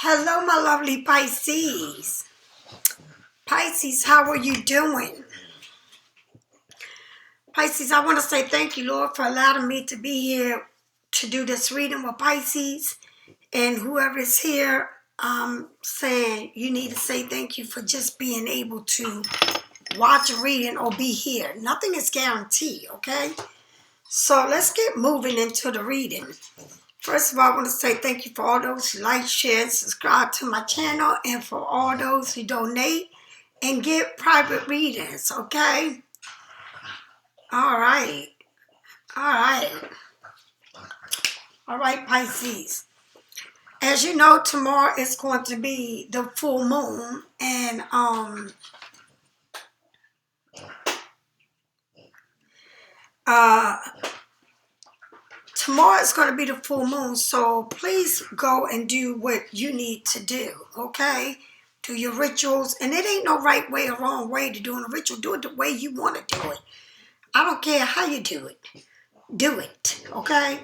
Hello, my lovely Pisces. Pisces, how are you doing? Pisces, I want to say thank you, Lord, for allowing me to be here to do this reading with Pisces. And whoever is here, saying you need to say thank you for just being able to watch a reading or be here. Nothing is guaranteed, okay? So let's get moving into the reading. First of all, I want to say thank you for all those who like, share, and subscribe to my channel, and for all those who donate and get private readings, okay? All right. All right, Pisces. As you know, tomorrow is going to be the full moon, and tomorrow is going to be the full moon, so please go and do what you need to do, okay? Do your rituals, and it ain't no right way or wrong way to doing a ritual. Do it the way you want to do it. I don't care how you do it. Do it, okay?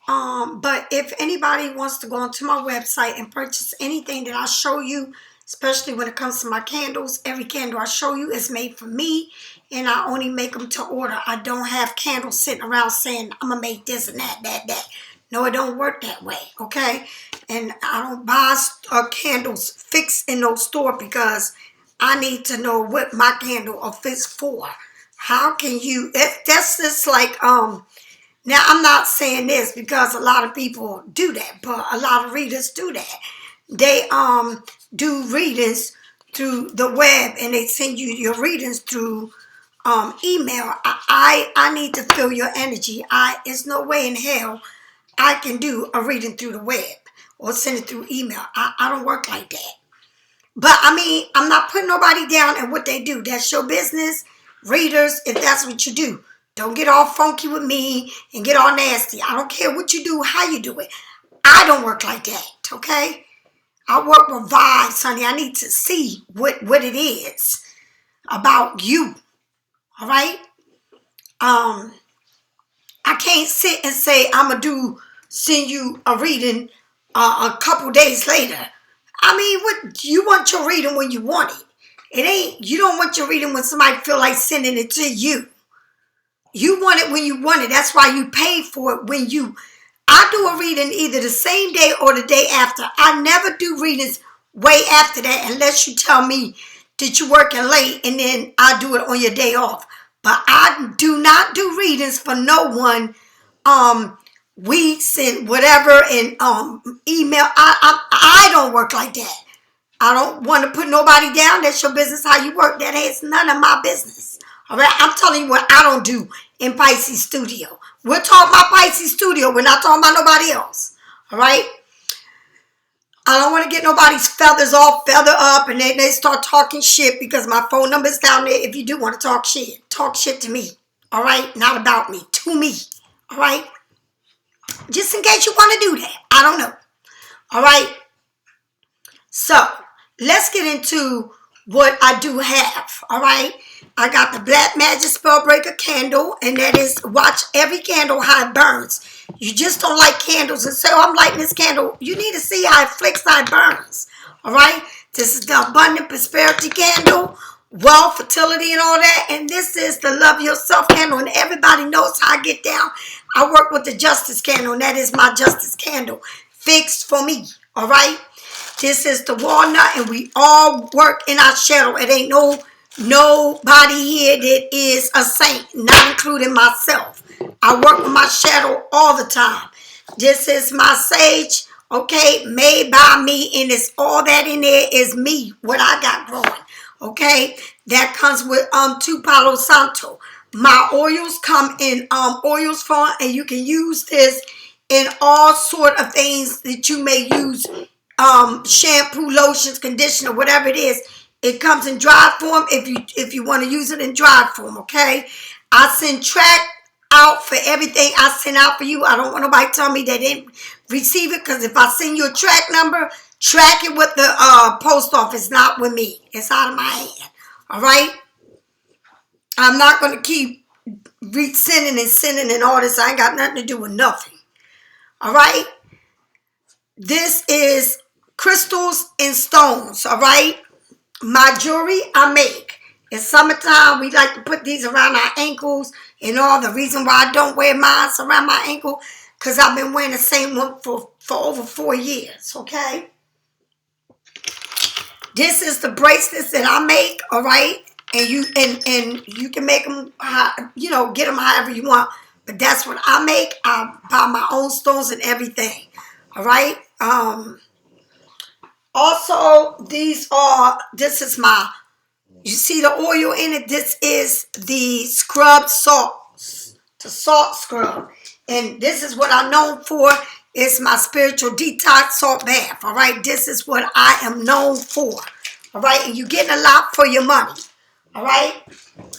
But if anybody wants to go onto my website and purchase anything that I show you, especially when it comes to my candles, every candle I show you is made for me, and I only make them to order. I don't have candles sitting around saying, I'm going to make this and that. No, it don't work that way, okay? And I don't buy candles fixed in no store because I need to know what my candle fits for. How can you, that's just like, now I'm not saying this because a lot of people do that, but a lot of readers do that. They do readings through the web, and they send you your readings through email. I need to feel your energy. There's no way in hell I can do a reading through the web or send it through email. I don't work like that. But I mean, I'm not putting nobody down in what they do. That's your business. Readers, if that's what you do. Don't get all funky with me and get all nasty. I don't care what you do, how you do it. I don't work like that, okay? I work with vibes, honey. I need to see what it is about you, all right? I can't sit and say I'm going to send you a reading a couple days later. I mean, what you want your reading when you want it. You don't want your reading when somebody feel like sending it to you. You want it when you want it. That's why you pay for it I do a reading either the same day or the day after. I never do readings way after that unless you tell me that you're working late and then I do it on your day off. But I do not do readings for no one weeks and whatever and email. I don't work like that. I don't want to put nobody down. That's your business how you work. That is none of my business. All right, I'm telling you what I don't do in Pisces Studio. We're talking about Pisces Studio. We're not talking about nobody else. All right? I don't want to get nobody's feathers all feathered up and they start talking shit because my phone number is down there. If you do want to talk shit to me. All right? Not about me. To me. All right? Just in case you want to do that. I don't know. All right? So, let's get into what I do have. All right? I got the Black Magic Spellbreaker candle, and that is watch every candle how it burns. You just don't light candles and say, oh, I'm lighting this candle. You need to see how it flicks, how it burns. All right? This is the Abundant Prosperity candle, wealth, fertility, and all that. And this is the Love Yourself candle, and everybody knows how I get down. I work with the Justice candle, and that is my Justice candle fixed for me. All right? This is the walnut, and we all work in our shadow. It ain't nobody here that is a saint, not including myself. I work with my shadow all the time. This is my sage, okay, made by me, and it's all that in there is me, what I got growing, okay? That comes with 2 Palo Santo. My oils come in oils form, and you can use this in all sort of things that you may use. Shampoo, lotions, conditioner, whatever it is. It comes in dry form if you want to use it in dry form, okay? I send track out for everything I send out for you. I don't want nobody to tell me they didn't receive it, because if I send you a track number, track it with the post office, not with me. It's out of my hand, all right? I'm not going to keep sending and all this. I ain't got nothing to do with nothing, all right? This is crystals and stones, all right? My jewelry I make. In summertime, we like to put these around our ankles and all. The reason why I don't wear mine around my ankle, because I've been wearing the same one for over 4 years, okay? This is the bracelets that I make, all right? And you can make them, get them however you want. But that's what I make. I buy my own stones and everything, all right? Also, this is my, you see the oil in it? This is the scrub salt, the salt scrub. And this is what I'm known for. It's my spiritual detox salt bath, all right? This is what I am known for, all right? And you're getting a lot for your money, all right?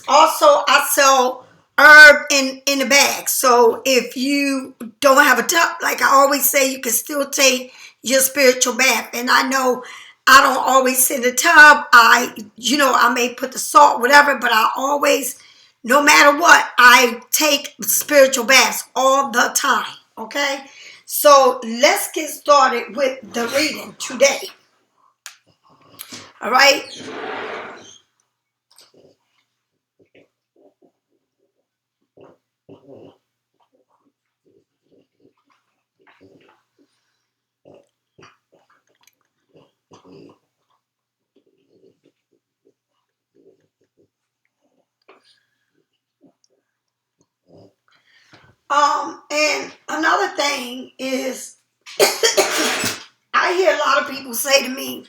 Also, I sell herb in the bag. So if you don't have a tub, like I always say, you can still take your spiritual bath. And I know I don't always sit in the tub. I may put the salt, whatever, but I always, no matter what, I take spiritual baths all the time, okay? So let's get started with the reading today, all right? And another thing is, I hear a lot of people say to me,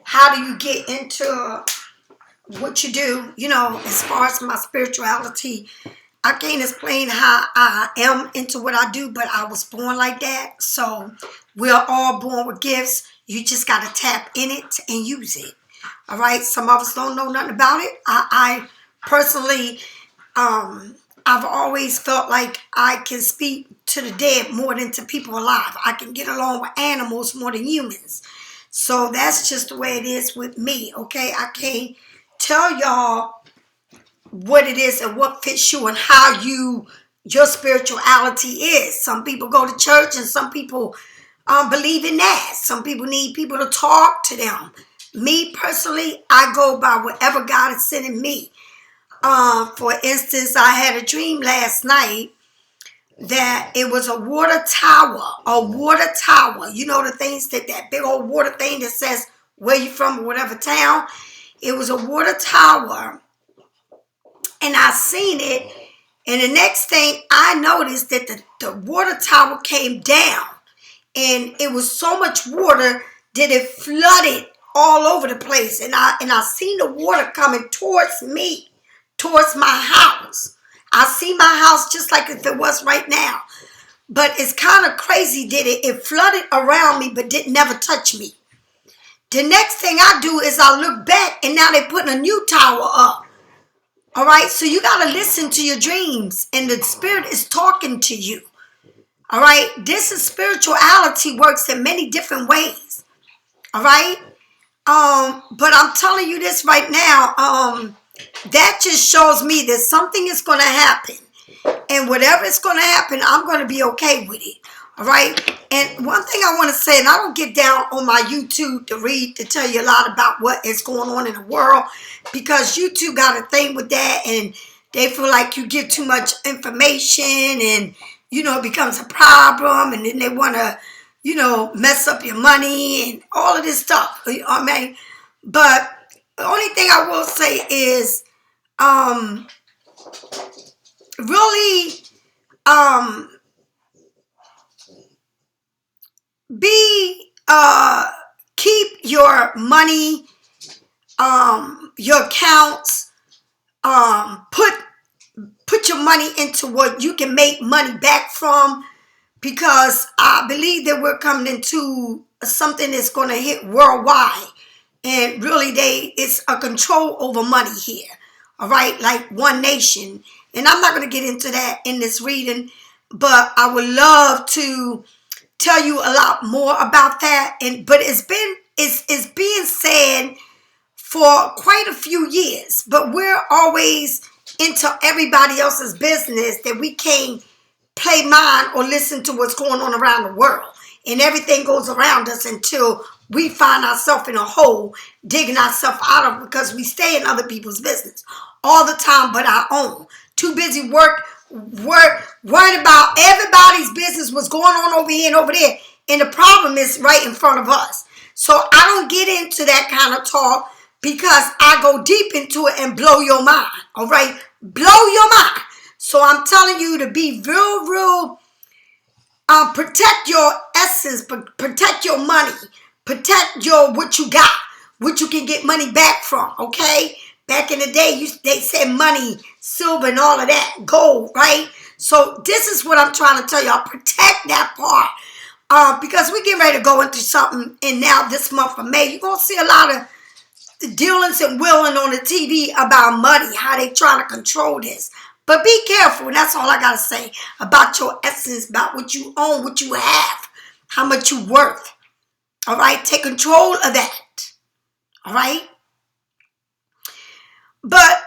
how do you get into what you do, as far as my spirituality? I can't explain how I am into what I do, but I was born like that. So we're all born with gifts. You just got to tap in it and use it. All right. Some of us don't know nothing about it. I personally, I've always felt like I can speak to the dead more than to people alive. I can get along with animals more than humans. So that's just the way it is with me, okay? I can't tell y'all what it is and what fits you and how your spirituality is. Some people go to church and some people believe in that. Some people need people to talk to them. Me personally, I go by whatever God is sending me. For instance, I had a dream last night that it was a water tower. A water tower. You know the things that big old water thing that says where you from or whatever town. It was a water tower. And I seen it. And the next thing I noticed that the water tower came down. And it was so much water that it flooded all over the place. And I seen the water coming towards me. Towards my house. I see my house just like if it was right now. But it's kind of crazy that it flooded around me but didn't never touch me. The next thing I do is I look back and now they're putting a new tower up. All right, so you got to listen to your dreams and the spirit is talking to you. All right, this is spirituality works in many different ways. All right, but I'm telling you this right now, that just shows me that something is going to happen. And whatever is going to happen, I'm going to be okay with it. All right. And one thing I want to say, and I don't get down on my YouTube to tell you a lot about what is going on in the world, because YouTube got a thing with that and they feel like you give too much information and, it becomes a problem. And then they want to, mess up your money and all of this stuff. You know what I mean? But the only thing I will say is, really, keep your money, your accounts, put your money into what you can make money back from, because I believe that we're coming into something that's going to hit worldwide. And really, it's a control over money here. All right, like one nation. And I'm not going to get into that in this reading, but I would love to tell you a lot more about that. But it's being said for quite a few years. But we're always into everybody else's business that we can't play mine or listen to what's going on around the world. and everything goes around us until we find ourselves in a hole, digging ourselves out of because we stay in other people's business all the time but our own. Too busy worrying about everybody's business, what's going on over here and over there. And the problem is right in front of us. So I don't get into that kind of talk because I go deep into it and blow your mind. All right? Blow your mind. So I'm telling you to be real, protect your essence, protect your money, protect what you got, what you can get money back from, okay? Back in the day, they said money, silver, and all of that, gold, right? So this is what I'm trying to tell y'all. Protect that part. Because we're getting ready to go into something, and now this month of May, you're going to see a lot of the dealings and willing on the TV about money, how they trying to control this. But be careful, and that's all I got to say about your essence, about what you own, what you have, how much you worth. All right? Take control of that. All right? But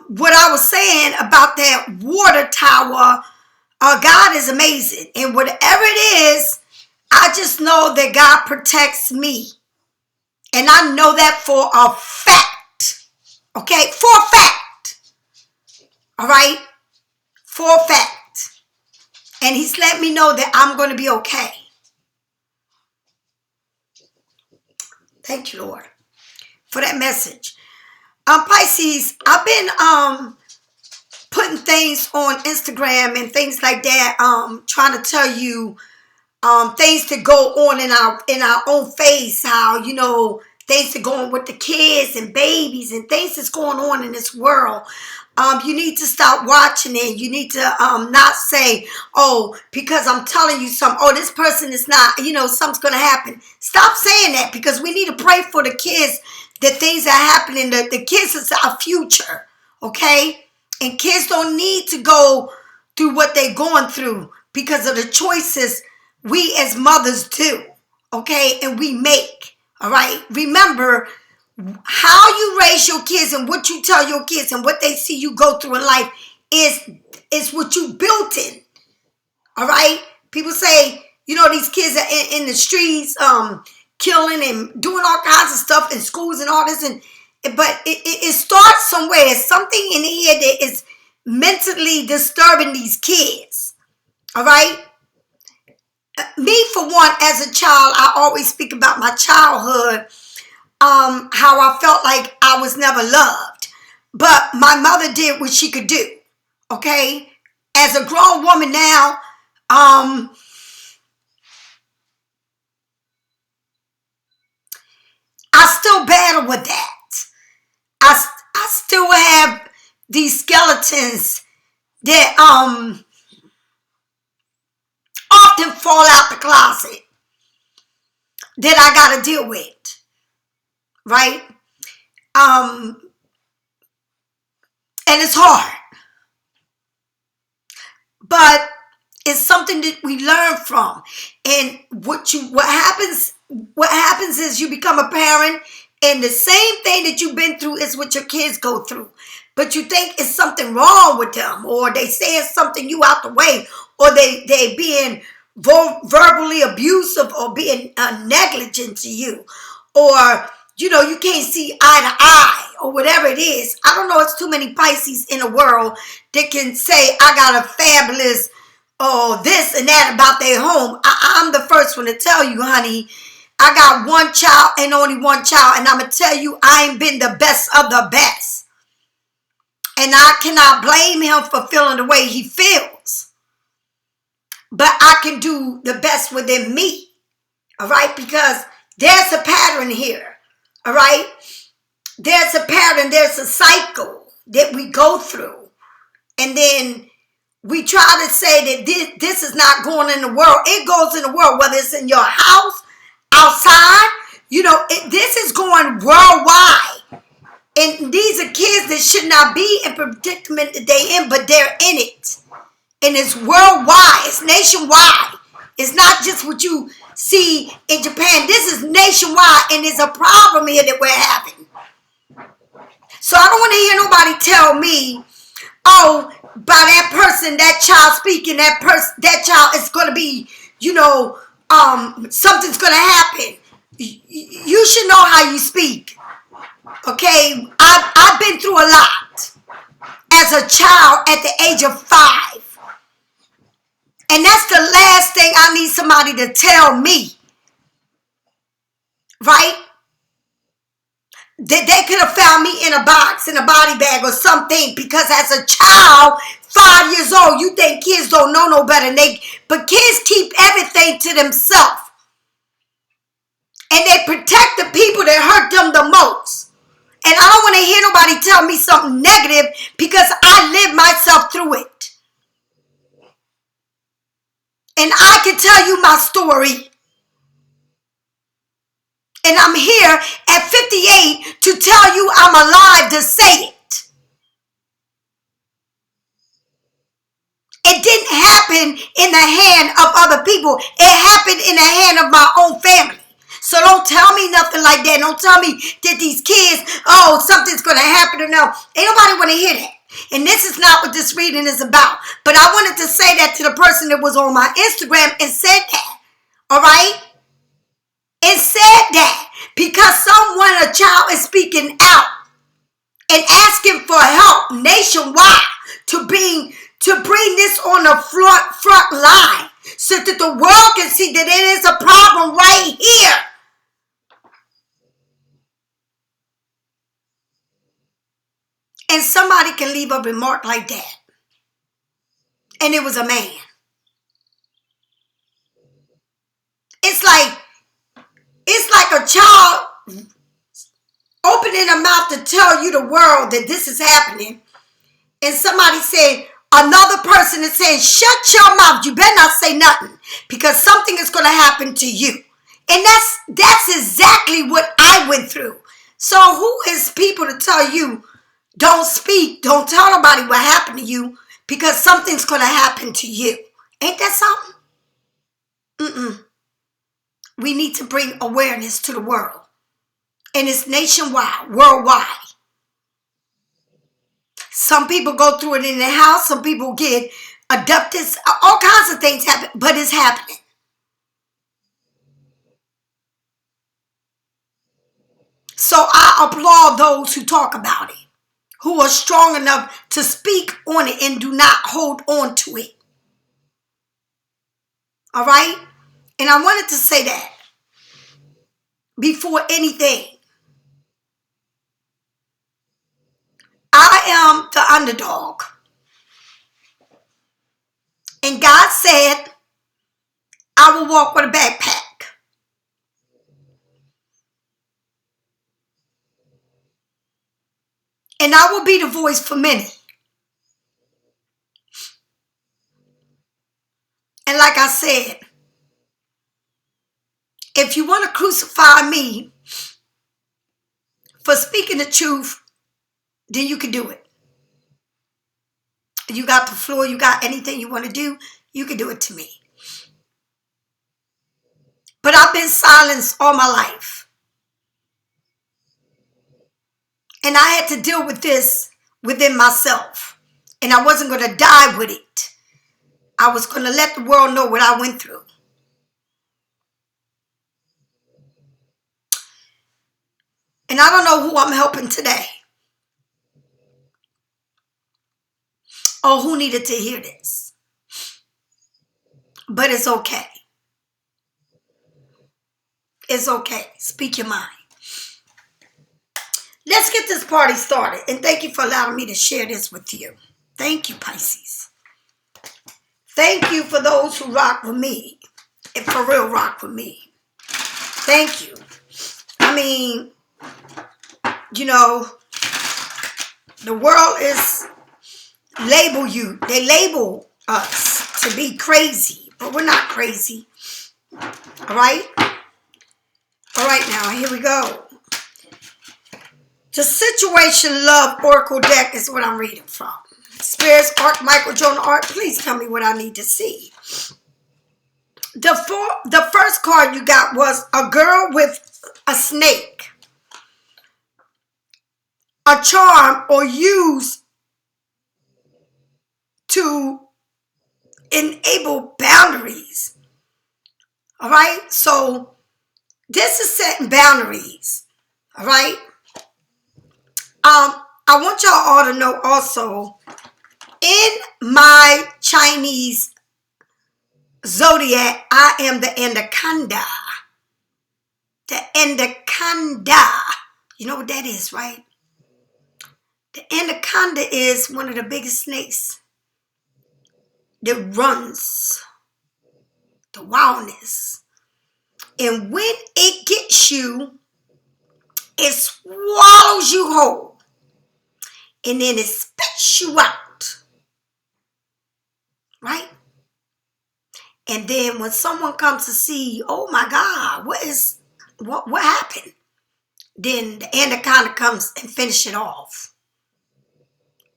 what I was saying about that water tower, God is amazing. And whatever it is, I just know that God protects me. And I know that for a fact. Okay? For a fact. All right? For a fact. And he's let me know that I'm going to be okay. Thank you, Lord, for that message. Pisces, I've been putting things on Instagram and things like that, trying to tell you things that go on in our own face, how, you know, things that go on with the kids and babies and things that's going on in this world. You need to stop watching it. You need to not say, oh, because I'm telling you something, oh, this person is not, you know, something's going to happen. Stop saying that, because we need to pray for the kids, that things are happening. The kids is our future, okay? And kids don't need to go through what they're going through because of the choices we as mothers do, okay? And we make, all right? Remember, how you raise your kids and what you tell your kids and what they see you go through in life is what you built in. All right? People say, you know, these kids are in the streets, killing and doing all kinds of stuff in schools and all this. But it starts somewhere. It's something in here that is mentally disturbing these kids. All right? Me, for one, as a child, I always speak about my childhood. How I felt like I was never loved. But my mother did what she could do. Okay? As a grown woman now, I still battle with that. I still have these skeletons that often fall out the closet that I gotta deal with. Right? And it's hard. But it's something that we learn from. And what happens is you become a parent, and the same thing that you've been through is what your kids go through. But you think it's something wrong with them, or they saying something you out the way, or they being verbally abusive, or being negligent to you, or you know, you can't see eye to eye, or whatever it is. I don't know, it's too many Pisces in the world that can say, I got a fabulous, this and that about their home. I'm the first one to tell you, honey, I got one child and only one child, and I'm going to tell you, I ain't been the best of the best. And I cannot blame him for feeling the way he feels. But I can do the best within me, all right? Because there's a pattern here. All right? There's a pattern, there's a cycle that we go through. And then we try to say that this is not going in the world. It goes in the world, whether it's in your house, outside. You know, this is going worldwide. And these are kids that should not be in predicament that they're in, but they're in it. And it's worldwide. It's nationwide. It's not just what you see in Japan. This is nationwide, and there's a problem here that we're having. So I don't want to hear nobody tell me, oh, by that person, that child speaking, that child is going to be, you know, something's going to happen. You should know how you speak. Okay? I've been through a lot as a child at the age of 5. And that's the last thing I need somebody to tell me. Right? They could have found me in a box, in a body bag or something, because as a child, 5 years old, you think kids don't know no better. But kids keep everything to themselves. And they protect the people that hurt them the most. And I don't want to hear nobody tell me something negative because I lived myself through it. And I can tell you my story. And I'm here at 58 to tell you I'm alive to say it. It didn't happen in the hand of other people. It happened in the hand of my own family. So don't tell me nothing like that. Don't tell me that these kids, something's going to happen to them. Ain't nobody want to hear that. And this is not what this reading is about. But I wanted to say that to the person that was on my Instagram and said that. All right? And said that because a child is speaking out and asking for help nationwide to bring this on the front line so that the world can see that it is a problem right here. And somebody can leave a remark like that. And it was a man. It's like a child opening a mouth to tell you the world that this is happening. And somebody said, another person is saying, shut your mouth. You better not say nothing because something is going to happen to you. And that's exactly what I went through. So who is people to tell you, don't speak, don't tell nobody what happened to you because something's going to happen to you? Ain't that something? We need to bring awareness to the world. And it's nationwide, worldwide. Some people go through it in their house. Some people get abducted. All kinds of things happen, but it's happening. So I applaud those who talk about it, who are strong enough to speak on it and do not hold on to it. All right? And I wanted to say that before anything. I am the underdog. And God said, I will walk with a backpack. And I will be the voice for many. And like I said, if you want to crucify me for speaking the truth, then you can do it. You got the floor, you got anything you want to do, you can do it to me. But I've been silenced all my life. And I had to deal with this within myself. And I wasn't going to die with it. I was going to let the world know what I went through. And I don't know who I'm helping today. Or who needed to hear this. But it's okay. It's okay. Speak your mind. Let's get this party started. And thank you for allowing me to share this with you. Thank you, Pisces. Thank you for those who rock with me. And for real rock with me. Thank you. I mean, you know, the world is label you. They label us to be crazy. But we're not crazy. All right? All right, now, here we go. The Situation Love Oracle deck is what I'm reading from. Spirits, Arc, Michael, Jonah, Art, please tell me what I need to see. The first card you got was a girl with a snake. A charm or used to enable boundaries. All right? So this is setting boundaries. All right? I want y'all all to know also, in my Chinese zodiac, I am the anaconda. The anaconda. You know what that is, right? The anaconda is one of the biggest snakes that runs the wildness. And when it gets you, it swallows you whole. And then it spits you out. Right? And then when someone comes to see, oh my God, what happened? Then the anaconda comes and finish it off.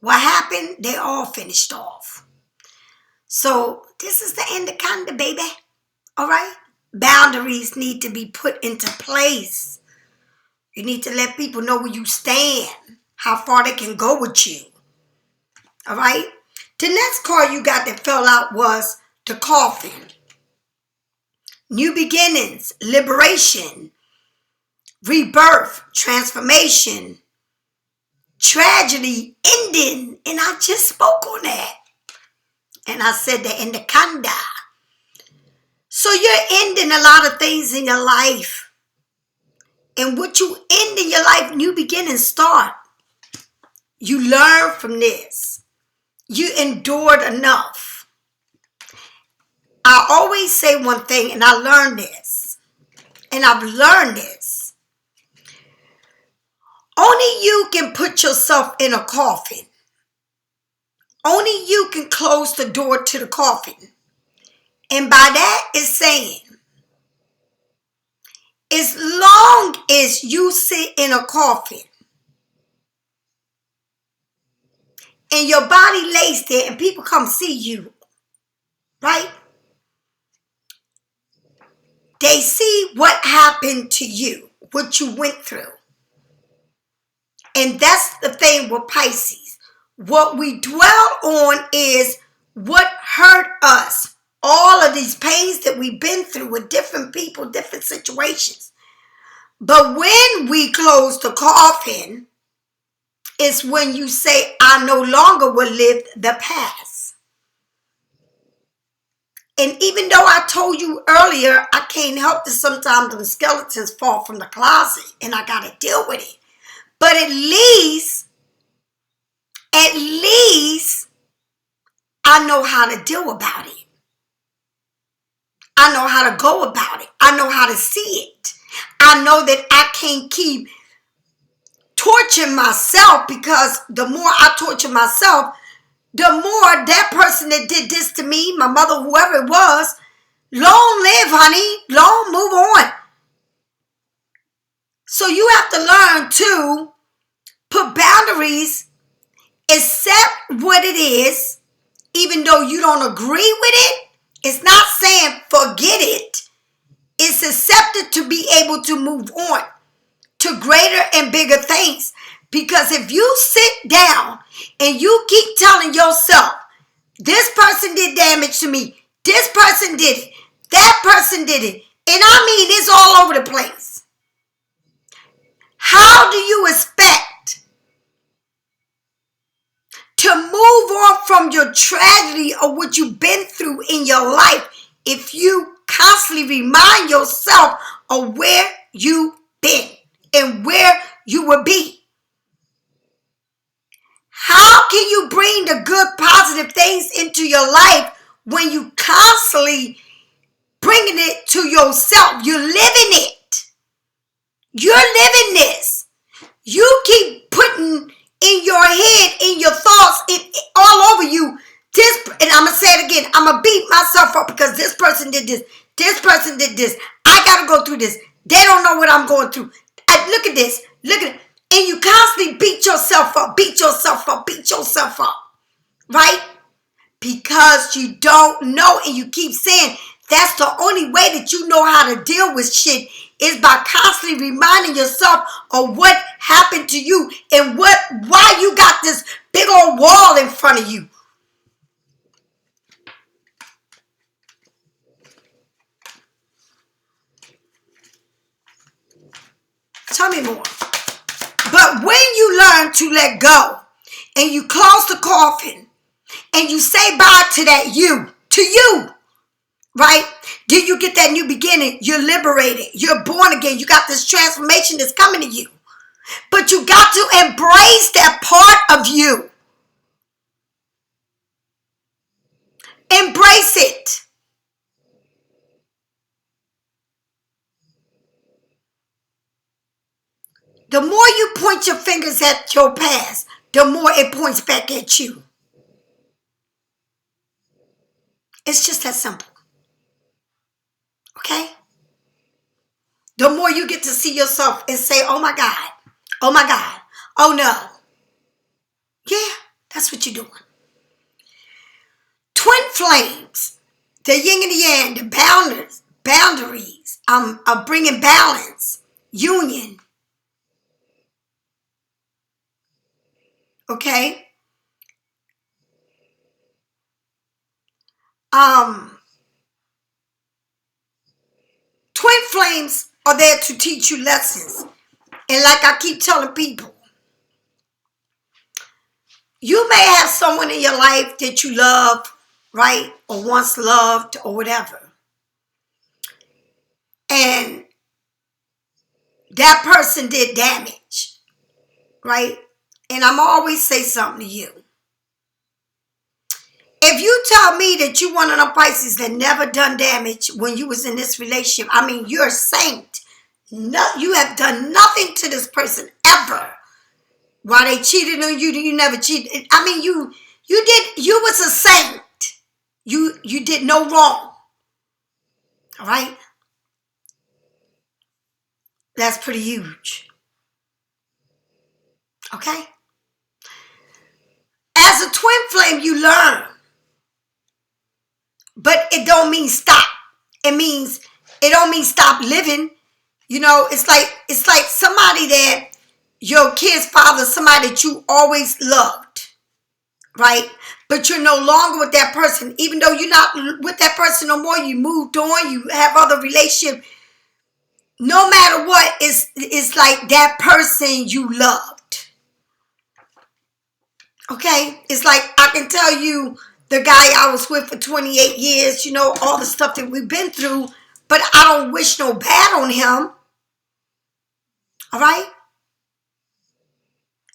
What happened? They all finished off. So this is the anaconda, baby. All right? Boundaries need to be put into place. You need to let people know where you stand, how far they can go with you. All right? The next card you got that fell out was the coffin. New beginnings, liberation, rebirth, transformation, tragedy, ending. And I just spoke on that. And I said the anaconda. So you're ending a lot of things in your life. And what you end in your life, new beginnings start. You learn from this. You endured enough. I always say one thing, and I learned this. And I've learned this. Only you can put yourself in a coffin. Only you can close the door to the coffin. And by that is saying, as long as you sit in a coffin and your body lays there and people come see you, right? They see what happened to you, what you went through. And that's the thing with Pisces. What we dwell on is what hurt us. All of these pains that we've been through with different people, different situations. But when we close the coffin, it's when you say, I no longer will live the past. And even though I told you earlier, I can't help that sometimes the skeletons fall from the closet and I got to deal with it. But at least, I know how to deal about it. I know how to go about it. I know how to see it. I know that I can't keep torturing myself, because the more I torture myself, the more that person that did this to me, my mother, whoever it was, long live, honey. Long move on. So you have to learn to put boundaries, accept what it is, even though you don't agree with it. It's not saying forget it. It's accepted to be able to move on to greater and bigger things. Because if you sit down and you keep telling yourself, this person did damage to me, this person did it, that person did it, and I mean it's all over the place. How do you expect to move on from your tragedy or what you've been through in your life if you constantly remind yourself of where you've been and where you will be? How can you bring the good, positive things into your life when you constantly bringing it to yourself? You're living it. You're living this. You keep putting in your head, in your thoughts, all over you. This, and I'm going to say it again. I'm going to beat myself up because this person did this. This person did this. I got to go through this. They don't know what I'm going through. Look at this. Look at it. And you constantly beat yourself up, beat yourself up, beat yourself up. Right? Because you don't know, and you keep saying that's the only way that you know how to deal with shit is by constantly reminding yourself of what happened to you and why you got this big old wall in front of you. Tell me more. But when you learn to let go and you close the coffin and you say bye to that to you, right? Then you get that new beginning. You're liberated. You're born again. You got this transformation that's coming to you. But you got to embrace that part of you. Embrace it. The more you point your fingers at your past, the more it points back at you. It's just that simple. Okay? The more you get to see yourself and say, oh my God, oh my God, oh no. Yeah, that's what you're doing. Twin flames, the yin and the yang, the boundaries, are bringing balance, union. Okay? Twin flames are there to teach you lessons. And like I keep telling people, you may have someone in your life that you love, right? Or once loved or whatever. And that person did damage, right? And I'm always say something to you. If you tell me that you one of them Pisces that never done damage when you was in this relationship, I mean, you're a saint. No, you have done nothing to this person ever. While they cheated on you, you never cheated. I mean, you was a saint. You did no wrong. All right? That's pretty huge. Okay? As a twin flame, you learn. But it don't mean stop. It don't mean stop living. You know, it's like somebody that your kid's father, somebody that you always loved, right? But you're no longer with that person. Even though you're not with that person no more, you moved on, you have other relationships. No matter what, it's like that person you loved. Okay? It's like I can tell you the guy I was with for 28 years, you know, all the stuff that we've been through, but I don't wish no bad on him. All right?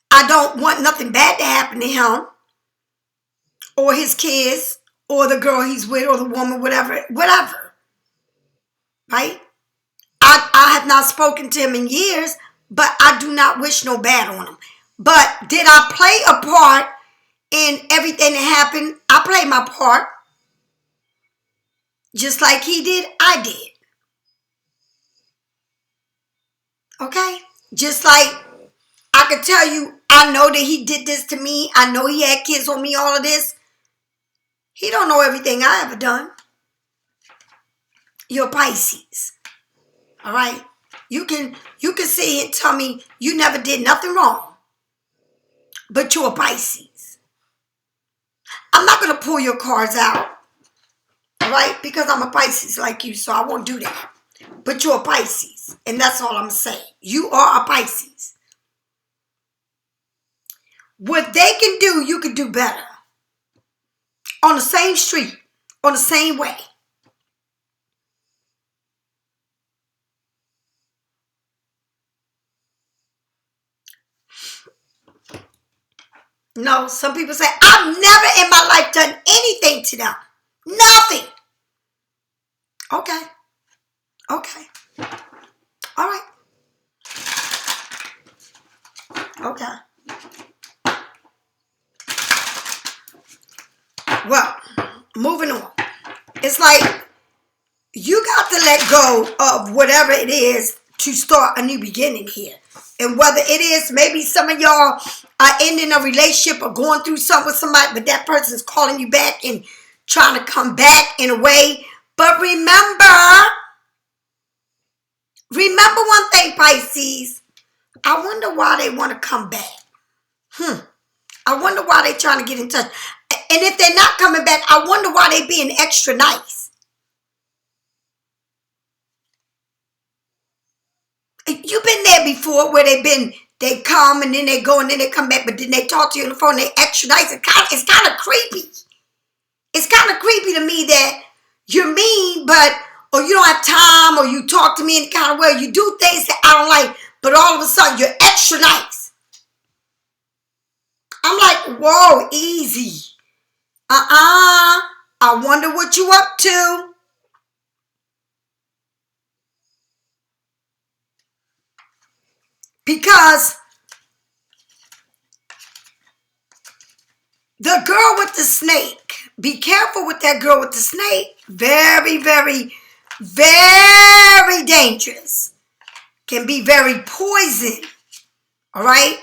I don't want nothing bad to happen to him or his kids or the girl he's with or the woman, whatever. Right? I have not spoken to him in years, but I do not wish no bad on him. But did I play a part in everything that happened? I played my part. Just like he did, I did. Okay? Just like I could tell you, I know that he did this to me. I know he had kids on me, all of this. He don't know everything I ever done. You're Pisces. All right? You can sit here and tell me you never did nothing wrong. But you're a Pisces. I'm not going to pull your cards out. All right? Because I'm a Pisces like you, so I won't do that. But you're a Pisces. And that's all I'm saying. You are a Pisces. What they can do, you can do better. On the same street. On the same way. No, some people say, I've never in my life done anything to them. Nothing. Okay. Okay. All right. Okay. Well, moving on. It's like you got to let go of whatever it is to start a new beginning here. And whether it is, maybe some of y'all are ending a relationship or going through something with somebody, but that person's calling you back and trying to come back in a way. But remember one thing, Pisces. I wonder why they want to come back. I wonder why they're trying to get in touch. And if they're not coming back, I wonder why they're being extra nice. You've been there before where they come and then they go and then they come back, but then they talk to you on the phone, they extra nice. It's kind of creepy. It's kind of creepy to me that you're mean, or you don't have time, or you talk to me in the kind of way, you do things that I don't like, but all of a sudden you're extra nice. I'm like, whoa, easy. I wonder what you up to. Because the girl with the snake, be careful with that girl with the snake. Very, very, very dangerous. Can be very poison. All right?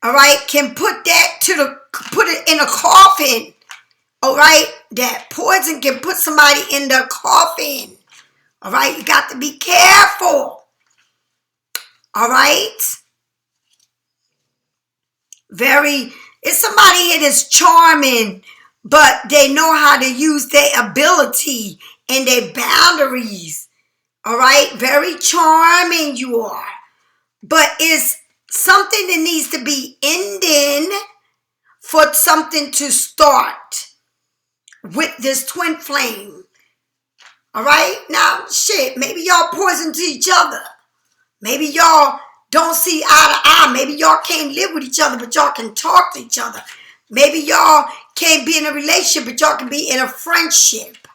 All right? Can put it in a coffin. All right? That poison can put somebody in the coffin. All right? You got to be careful. All right? It's somebody here that's charming, but they know how to use their ability and their boundaries. All right? Very charming you are. But it's something that needs to be ending for something to start with this twin flame. All right? Now, shit, maybe y'all poison to each other. Maybe y'all don't see eye to eye. Maybe y'all can't live with each other, but y'all can talk to each other. Maybe y'all can't be in a relationship, but y'all can be in a friendship.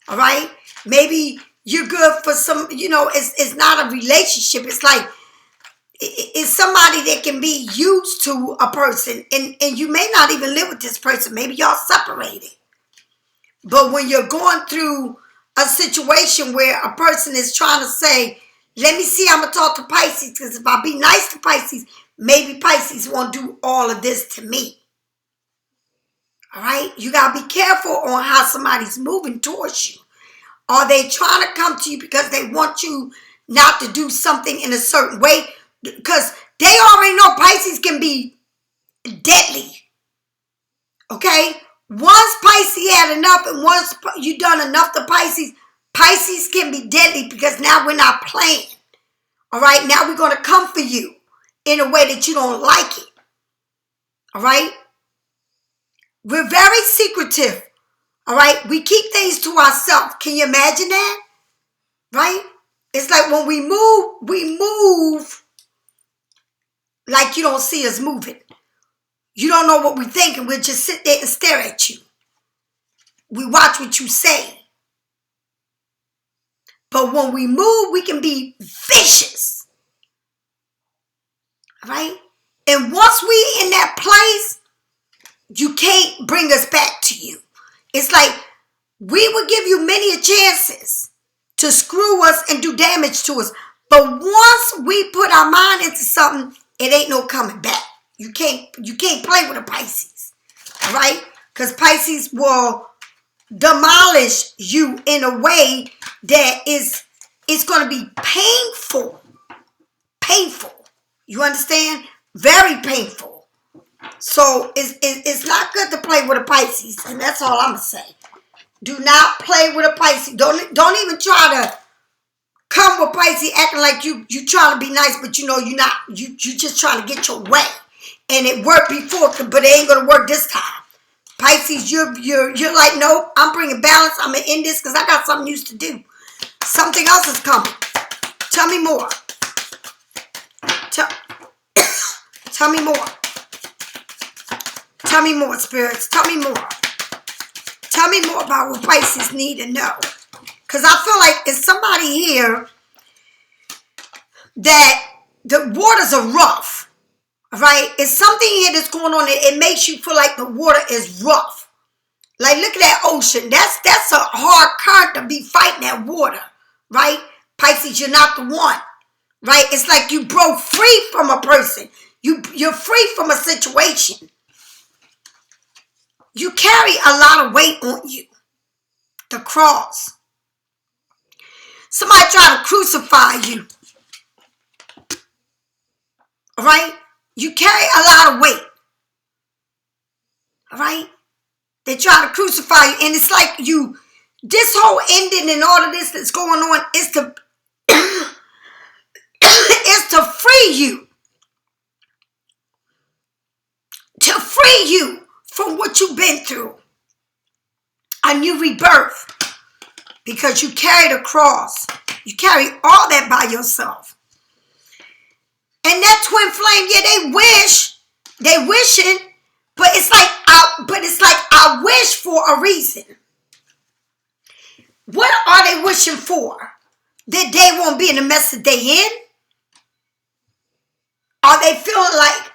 All right? Maybe you're good for some, it's not a relationship. It's like, it's somebody that can be used to a person, and you may not even live with this person. Maybe y'all separated. But when you're going through a situation where a person is trying to say, let me see, I'm going to talk to Pisces, because if I be nice to Pisces, maybe Pisces won't do all of this to me. All right? You got to be careful on how somebody's moving towards you. Are they trying to come to you because they want you not to do something in a certain way? Because they already know Pisces can be deadly. Okay? Once Pisces had enough, and once you done enough to Pisces, Pisces can be deadly, because now we're not playing. All right? Now we're going to come for you in a way that you don't like it. All right? We're very secretive. All right? We keep things to ourselves. Can you imagine that? Right? It's like when we move like you don't see us moving. You don't know what we're thinking. We'll just sit there and stare at you. We watch what you say. But when we move, we can be vicious. All right? And once we in that place, you can't bring us back to you. It's like we will give you many chances to screw us and do damage to us. But once we put our mind into something, it ain't no coming back. You can't play with a Pisces. All right? Because Pisces will demolish you in a way that it's going to be painful. Painful. You understand? Very painful. So it's not good to play with a Pisces, and that's all I'm going to say. Do not play with a Pisces. Don't even try to come with Pisces acting like you trying to be nice, but you're not. You just trying to get your way. And it worked before, but it ain't going to work this time. Pisces, you're like, nope, I'm bringing balance. I'm going to end this because I got something used to do. Something else is coming. Tell me more. Tell me more. Tell me more, spirits. Tell me more. Tell me more about what Pisces need to know. Because I feel like it's somebody here that the waters are rough. Right? It's something here that's going on. It makes you feel like the water is rough. Like, look at that ocean. That's a hard current to be fighting that water. Right? Pisces, you're not the one. Right? It's like you broke free from a person. You're free from a situation. You carry a lot of weight on you. The cross. Somebody trying to crucify you. All right? You carry a lot of weight. All right? They try to crucify you. And it's like this whole ending and all of this that's going on is to you. To free you from what you've been through. A new rebirth. Because you carry the cross. You carry all that by yourself. And that twin flame, yeah, they wishing, but it's like I wish for a reason. What are they wishing for? That they won't be in the mess that they in? Are they feeling like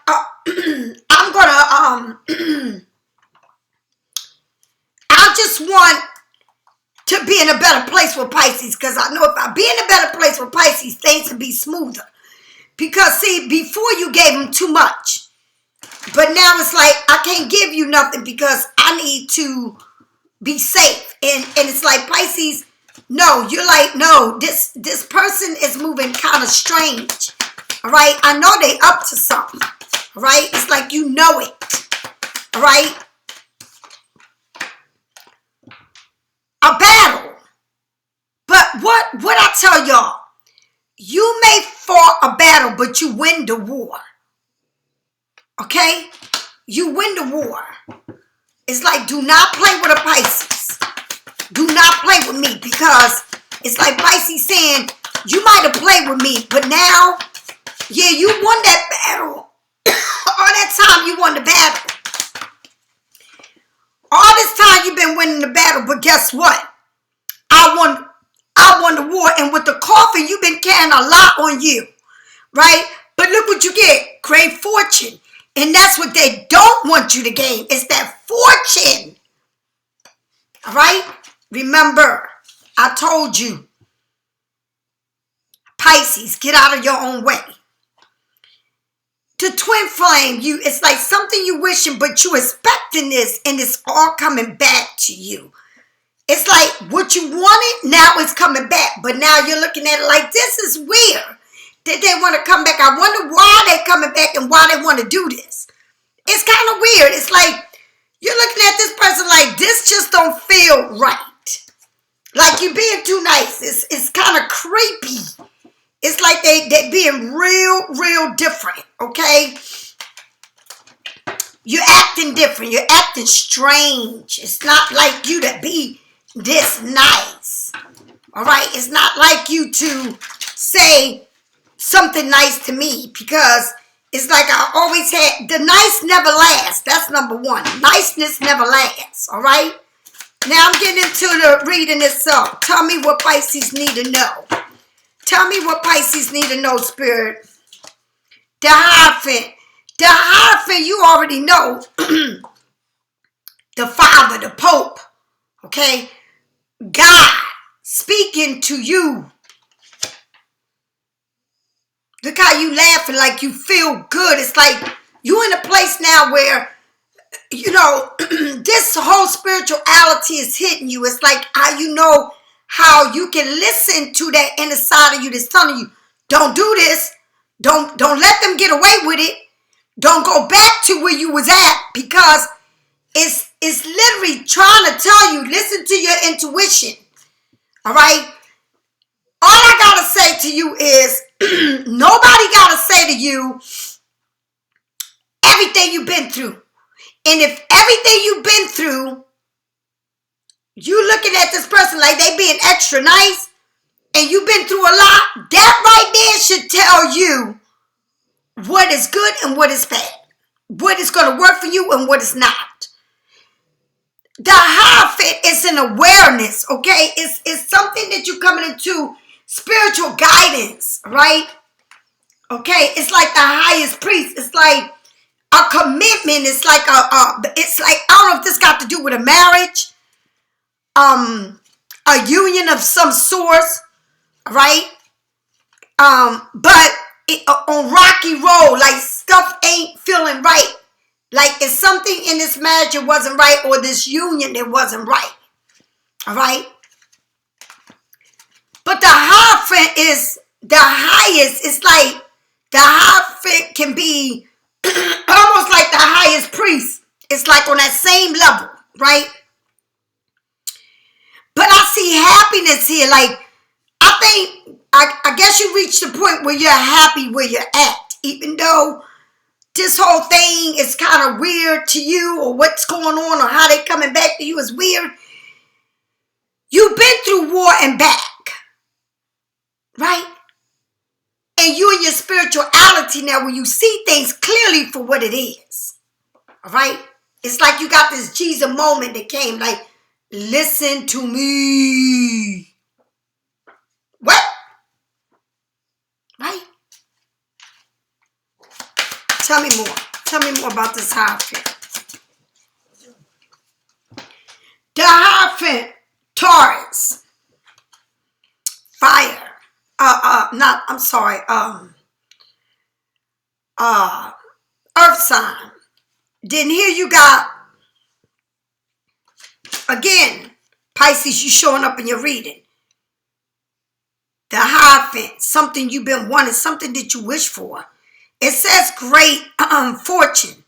I'm gonna I just want to be in a better place with Pisces, because I know if I be in a better place with Pisces, things will be smoother. Because see, before you gave them too much, but now it's like I can't give you nothing because I need to be safe. And it's like, Pisces, no, you're like, no, this person is moving kind of strange. All right, I know they up to something. All right, it's like you know it. All right, a battle. But what I tell y'all, you may fight a battle, but you win the war. Okay? You win the war. It's like, do not play with a Pisces. Do not play with me, because it's like Pisces saying, you might have played with me, but now, yeah, you won that battle. All that time you won the battle. All this time you've been winning the battle, but guess what? I won the war, and with the coffin, you've been carrying a lot on you, right? But look what you get, great fortune. And that's what they don't want you to gain. It's that fortune. All right? Remember, I told you, Pisces, get out of your own way. The twin flame, it's like something you wishing, but you expecting this, and it's all coming back to you. It's like what you wanted, now it's coming back. But now you're looking at it like, this is weird. Did they want to come back? I wonder why they coming back and why they want to do this. It's kind of weird. It's like you're looking at this person like, this just don't feel right. Like you're being too nice. It's kind of creepy. It's like they being real different, okay? You're acting different. You're acting strange. It's not like you to be this nice. All right? It's not like you to say something nice to me, because it's like I always had, the nice never lasts. That's number one. Niceness never lasts. All right? Now I'm getting into the reading itself. Tell me what Pisces need to know. Tell me what Pisces need to know, Spirit. The Hierophant. The Hierophant, you already know. The Father, the Pope. Okay? God speaking to you. Look how you laughing like you feel good. It's like you in a place now where, you know, this whole spirituality is hitting you. It's like how you know how you can listen to that inner side of you that's telling you, don't do this. Don't let them get away with it. Don't go back to where you was at, because it's literally trying to tell you, listen to your intuition. All right? All I got to say to you is, nobody got to say to you everything you've been through. And if everything you've been through, you looking at this person like they being extra nice, and you've been through a lot, that right there should tell you what is good and what is bad. What is going to work for you and what is not. The Hierophant is an awareness, okay? It's something that you're coming into spiritual guidance, right? Okay, it's like the highest priest. It's like a commitment. It's like it's like, I don't know if this got to do with a marriage, a union of some sort, right? But on rocky road, like stuff ain't feeling right. Like it's something in this marriage that wasn't right, or this union that wasn't right. All right? But the Hierophant is the highest. It's like the Hierophant can be almost like the highest priest. It's like on that same level, right? But I see happiness here. Like, I guess you reach the point where you're happy where you're at. even though this whole thing is kind of weird to you, or what's going on, or how they coming back to you is weird. You've been through war and back, right? And you in your spirituality now, when you see things clearly for what it is, all right? It's like you got this Jesus moment that came, like, listen to me. What? Right? Tell me more. Tell me more about this Hierophant. The Hierophant, Taurus, fire. Earth sign. Then here you got, again, Pisces, you showing up in your reading. The Hierophant, something you've been wanting, something that you wish for. It says great fortune.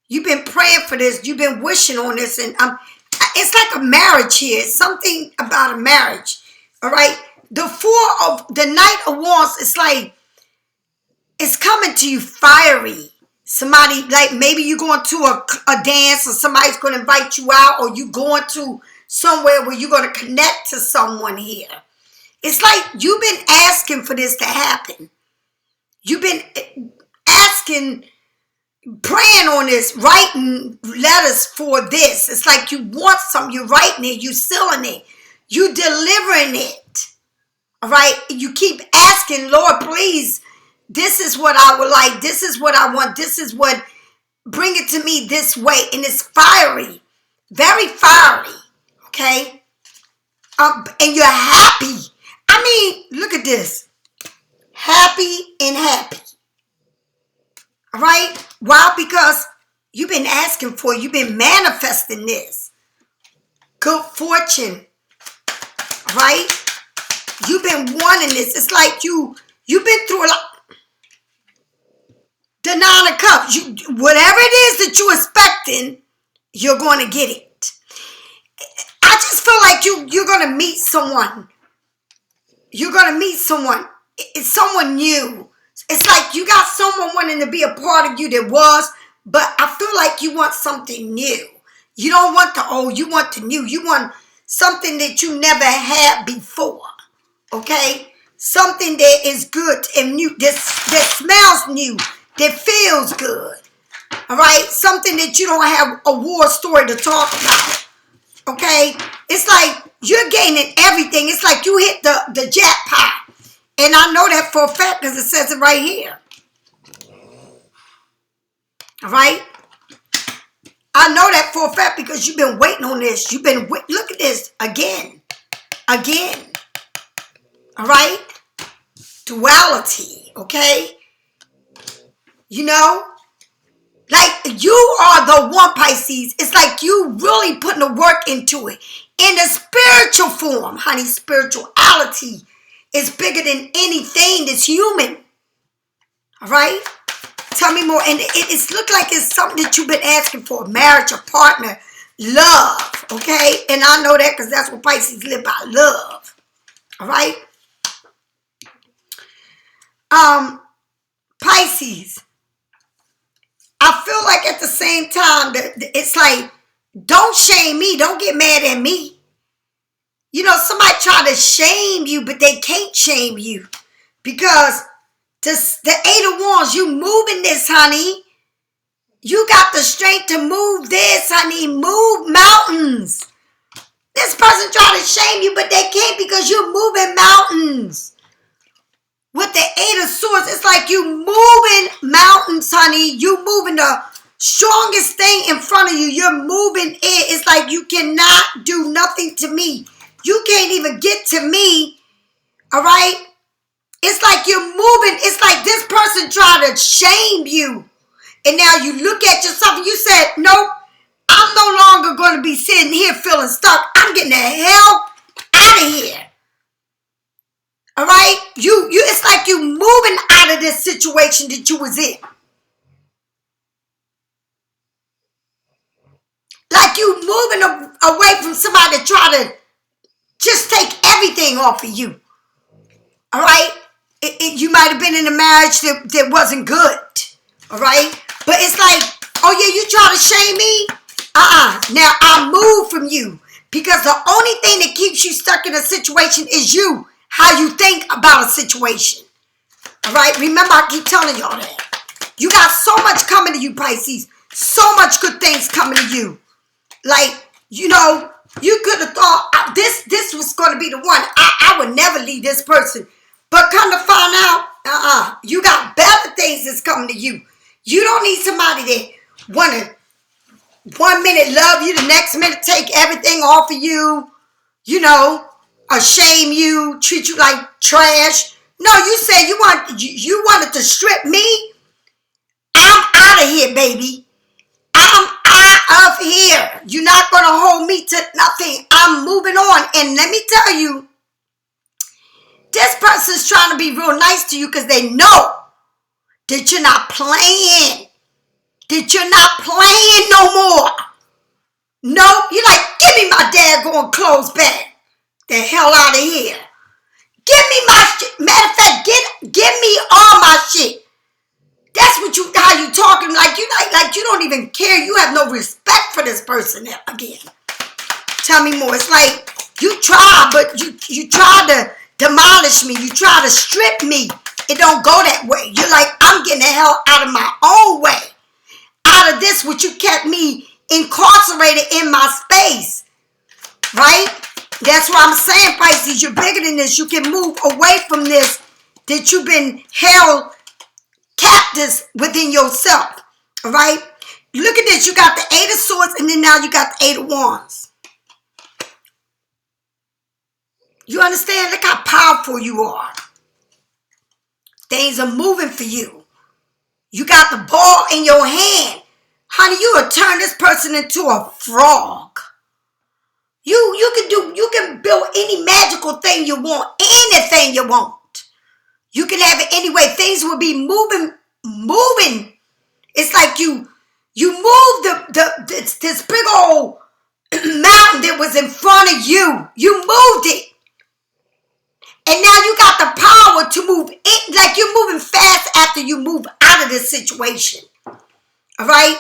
You've been praying for this. You've been wishing on this. And it's like a marriage here. It's something about a marriage. All right. The Knight of Wands, it's like, it's coming to you fiery. Somebody, like maybe you're going to a dance, or somebody's going to invite you out, or you going to somewhere where you're going to connect to someone here. It's like you've been asking for this to happen. You've been asking, praying on this, writing letters for this. It's like you want something, you're writing it, you're sealing it, you're delivering it. All right? You keep asking, Lord, please, this is what I would like. This is what I want. This is what, bring it to me this way. And it's fiery, very fiery. Okay? And you're happy. I mean, look at this. Happy and happy. All right? Why? Because you've been asking for it. You've been manifesting this. Good fortune. All right? You've been wanting this. It's like you've been through a lot. The Nine of Cups. Whatever it is that you're expecting, you're going to get it. I just feel like you're going to meet someone. You're going to meet someone. It's someone new. It's like you got someone wanting to be a part of you that was, but I feel like you want something new. You don't want the old. You want the new. You want something that you never had before. Okay? Something that is good and new, that smells new, that feels good. All right? Something that you don't have a war story to talk about. Okay? It's like you're gaining everything. It's like you hit the jackpot. And I know that for a fact because it says it right here. All right? I know that for a fact because you've been waiting on this. You've been, look at this, again. All right? Duality, okay? You know? Like, you are the one, Pisces. It's like you really putting the work into it. In the spiritual form, honey, spirituality is bigger than anything that's human. All right? Tell me more. And it's looked like it's something that you've been asking for. Marriage, a partner, love. Okay? And I know that because that's what Pisces live by, love. All right? Pisces. I feel like at the same time that it's like, don't shame me. Don't get mad at me. You know, somebody try to shame you, but they can't shame you. Because the Eight of Wands, you moving this, honey. You got the strength to move this, honey. Move mountains. This person try to shame you, but they can't because you're moving mountains. With the Eight of Swords, it's like you moving mountains, honey. You moving the strongest thing in front of you. You're moving it. It's like you cannot do nothing to me. You can't even get to me. All right? It's like you're moving. It's like this person tried to shame you. And now you look at yourself and you said, nope, I'm no longer going to be sitting here feeling stuck. I'm getting the hell out of here. All right? It's like you moving out of this situation that you was in. Like you moving away from somebody that try to just take everything off of you. All right? you might have been in a marriage that wasn't good. All right? But it's like, oh yeah, you try to shame me? Now I move from you. Because the only thing that keeps you stuck in a situation is you. How you think about a situation. All right? Remember, I keep telling y'all that. You got so much coming to you, Pisces. So much good things coming to you. Like, you know, you could have thought this was going to be the one. I would never leave this person. But come to find out, you got better things that's coming to you. You don't need somebody that want to 1 minute love you, the next minute take everything off of you, you know, or shame you, treat you like trash. No, you said you wanted to strip me. I'm out of here, baby. I'm out of here. You're not going to hold me to nothing. I'm moving on. And let me tell you, this person's trying to be real nice to you because they know that you're not playing. That you're not playing no more. No, you're like, give me my daggone clothes back. The hell out of here. Give me my shit. Matter of fact, give me all my shit. That's how you talking. Like you don't even care. You have no respect for this person again. Tell me more. It's like you try, but you try to demolish me. You try to strip me. It don't go that way. You're like, I'm getting the hell out of my own way. Out of this, which you kept me incarcerated in my space. Right? That's what I'm saying, Pisces. You're bigger than this. You can move away from this that you've been held captives within yourself. All right? Look at this. You got the 8 of Swords and then now you got the 8 of Wands. You understand? Look how powerful you are. Things are moving for you. You got the ball in your hand. Honey, you will turn this person into a frog. You can build any magical thing you want, anything you want. You can have it anyway. Things will be moving. It's like you moved this big old mountain that was in front of you. You moved it. And now you got the power to move it. Like you're moving fast after you move out of this situation. All right?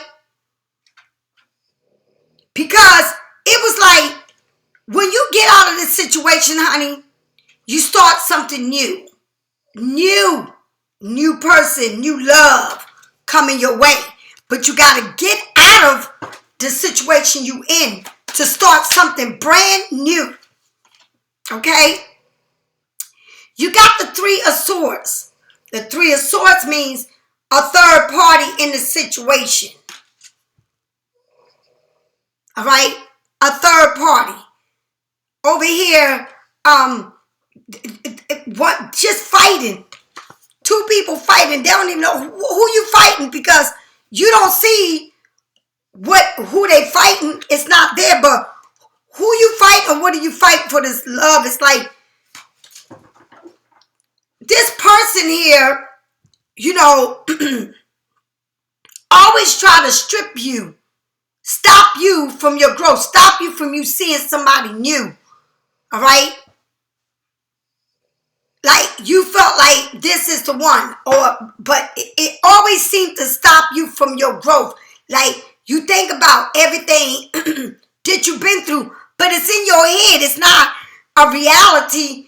Because it was like, when you get out of this situation, honey, you start something new. New person, new love coming your way. But you got to get out of the situation you in to start something brand new. Okay? You got the 3 of Swords. The 3 of Swords means a third party in the situation. All right? A third party. Over here, just fighting. 2 people fighting. They don't even know who you fighting because you don't see who they fighting. It's not there, but who you fighting or what are you fighting for this love? It's like this person here, you know, always try to strip you, stop you from your growth, stop you from you seeing somebody new. All right? Like you felt like this is the one, but it always seemed to stop you from your growth. Like you think about everything that you've been through, but it's in your head. It's not a reality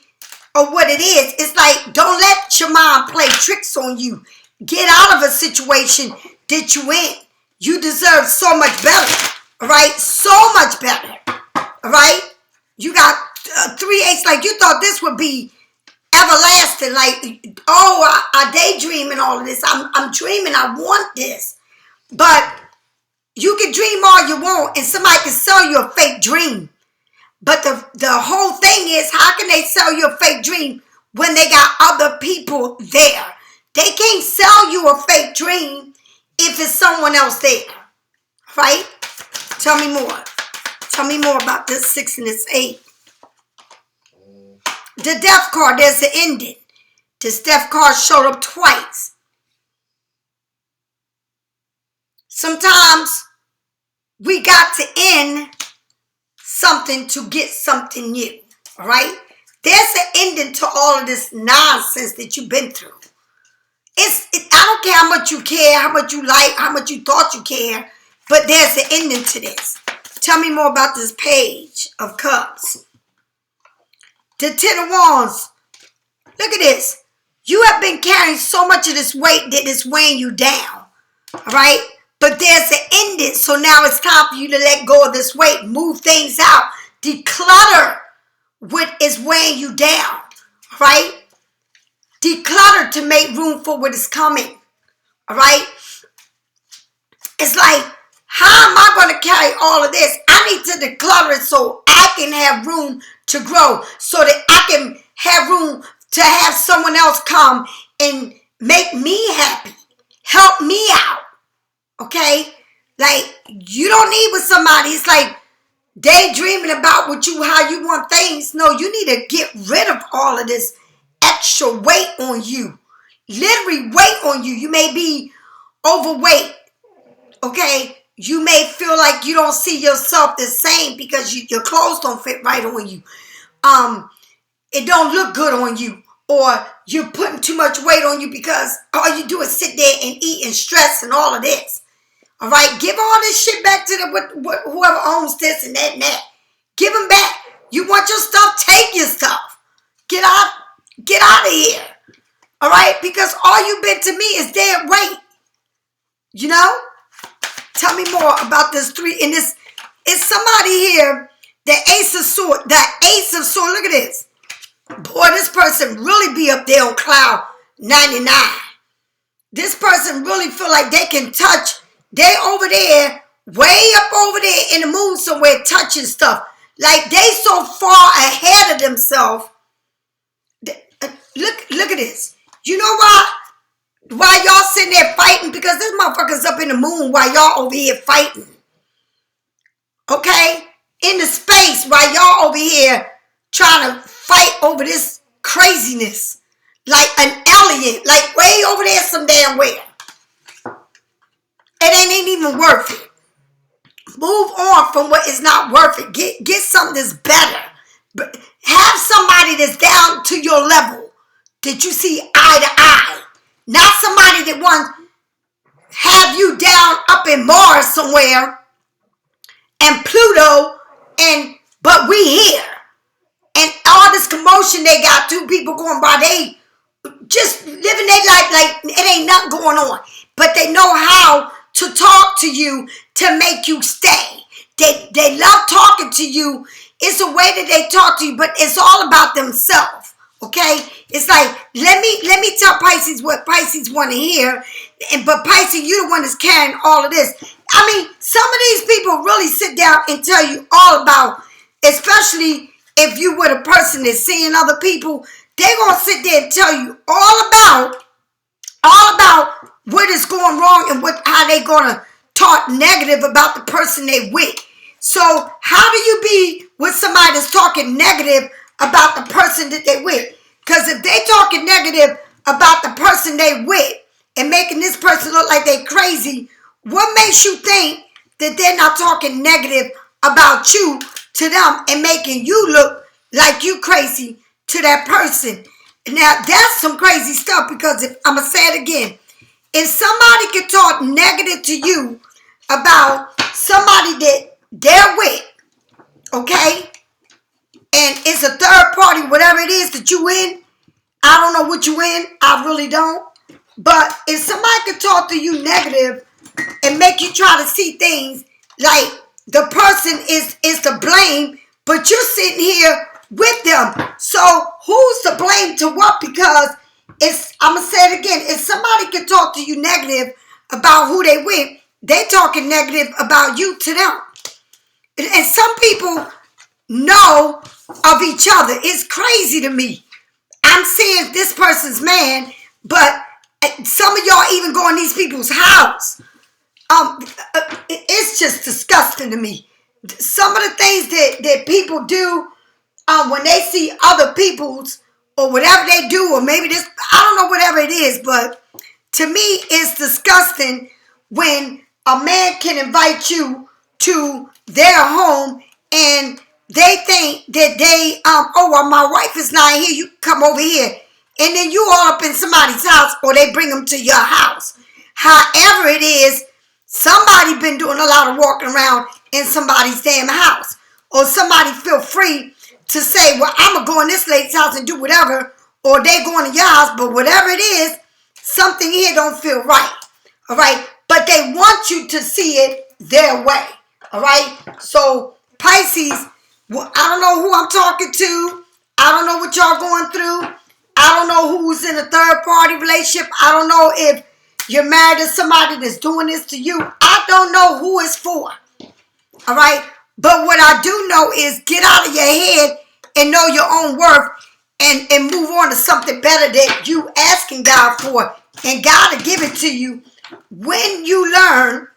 of what it is. It's like, don't let your mind play tricks on you. Get out of a situation that you in. You deserve so much better. All right? So much better. All right? You got 3 8s. Like you thought this would be everlasting. Like, oh, I daydream and all of this. I'm dreaming. I want this. But you can dream all you want and somebody can sell you a fake dream. But the whole thing is, how can they sell you a fake dream when they got other people there? They can't sell you a fake dream if it's someone else there. Right? Tell me more. Tell me more about this 6 and this 8. The Death card, there's the ending. This Death card showed up twice. Sometimes we got to end something to get something new. All right? There's an ending to all of this nonsense that you've been through. I don't care how much you care, how much you like, how much you thought you care, but there's an ending to this. Tell me more about this Page of Cups. The Ten of Wands. Look at this. You have been carrying so much of this weight that it's weighing you down. All right? But there's an ending. So now it's time for you to let go of this weight. Move things out. Declutter what is weighing you down. All right? Declutter to make room for what is coming. All right? It's like, how am I going to carry all of this? I need to declutter it so I can have room to grow. So that I can have room to have someone else come and make me happy. Help me out. Okay? Like, you don't need with somebody. It's like daydreaming about how you want things. No, you need to get rid of all of this extra weight on you. Literally weight on you. You may be overweight. Okay? You may feel like you don't see yourself the same because your clothes don't fit right on you. It don't look good on you. Or you're putting too much weight on you because all you do is sit there and eat and stress and all of this. All right? Give all this shit back to whoever owns this and that and that. Give them back. You want your stuff? Take your stuff. Get out of here. All right? Because all you've been to me is dead weight. You know? Tell me more about this three. And this is somebody here, the Ace of Swords. The Ace of Swords. Look at this. Boy, this person really be up there on cloud 99. This person really feel like they can touch. They over there, way up over there in the moon somewhere touching stuff. Like they so far ahead of themselves. Look at this. You know why? Why y'all sitting there fighting? Because this motherfucker's up in the moon while y'all over here fighting. Okay? In the space while y'all over here trying to fight over this craziness. Like an alien. Like way over there some damn where. It ain't even worth it. Move on from what is not worth it. Get something that's better. But have somebody that's down to your level. That you see eye to eye. Not somebody that wants have you down up in Mars somewhere and Pluto but we here. And all this commotion they got, two people going by, they just living their life like it ain't nothing going on. But they know how to talk to you to make you stay. They love talking to you. It's a way that they talk to you, but it's all about themselves. Okay? It's like, let me tell Pisces what Pisces want to hear. But Pisces, you the one that's carrying all of this. I mean, some of these people really sit down and tell you all about, especially if you were the person that's seeing other people, they're going to sit there and tell you all about what is going wrong and how they going to talk negative about the person they with. So how do you be with somebody that's talking negative about the person that they with? Because if they talking negative about the person they with and making this person look like they crazy, what makes you think that they're not talking negative about you to them and making you look like you crazy to that person? Now, that's some crazy stuff because if I'm going to say it again, if somebody can talk negative to you about somebody that they're with, okay, and it's a third party, whatever it is that you in, I don't know what you in, I really don't, but if somebody can talk to you negative and make you try to see things like the person is to blame, but you're sitting here with them. So who's to blame to what? Because I'm going to say it again. If somebody can talk to you negative about who they with, they talking negative about you to them. And some people know of each other. It's crazy to me. I'm seeing this person's man, but some of y'all even go in these people's house. It's just disgusting to me. Some of the things that people do when they see other people's or whatever they do, or maybe this, I don't know, whatever it is, but to me it's disgusting when a man can invite you to their home and they think that they, oh, well, my wife is not here, you come over here. And then you all up in somebody's house, or they bring them to your house. However it is, somebody been doing a lot of walking around in somebody's damn house. Or somebody feel free to say, well, I'm going to go in this lady's house and do whatever, or they going to your house, but whatever it is, something here don't feel right. All right? But they want you to see it their way. All right? So, Pisces, well, I don't know who I'm talking to. I don't know what y'all going through. I don't know who's in a third-party relationship. I don't know if you're married to somebody that's doing this to you. I don't know who it's for. All right? But what I do know is get out of your head and know your own worth and move on to something better that you asking God for. And God will give it to you when you learn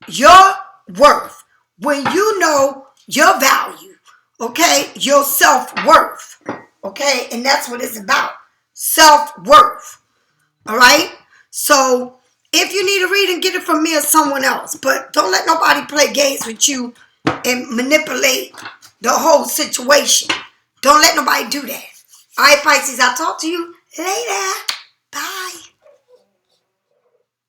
your worth, when you know your value, okay, your self-worth, okay, and that's what it's about, self-worth, all right? So if you need a reading, get it from me or someone else, but don't let nobody play games with you and manipulate the whole situation. Don't let nobody do that. All right, Pisces, I'll talk to you later. Bye.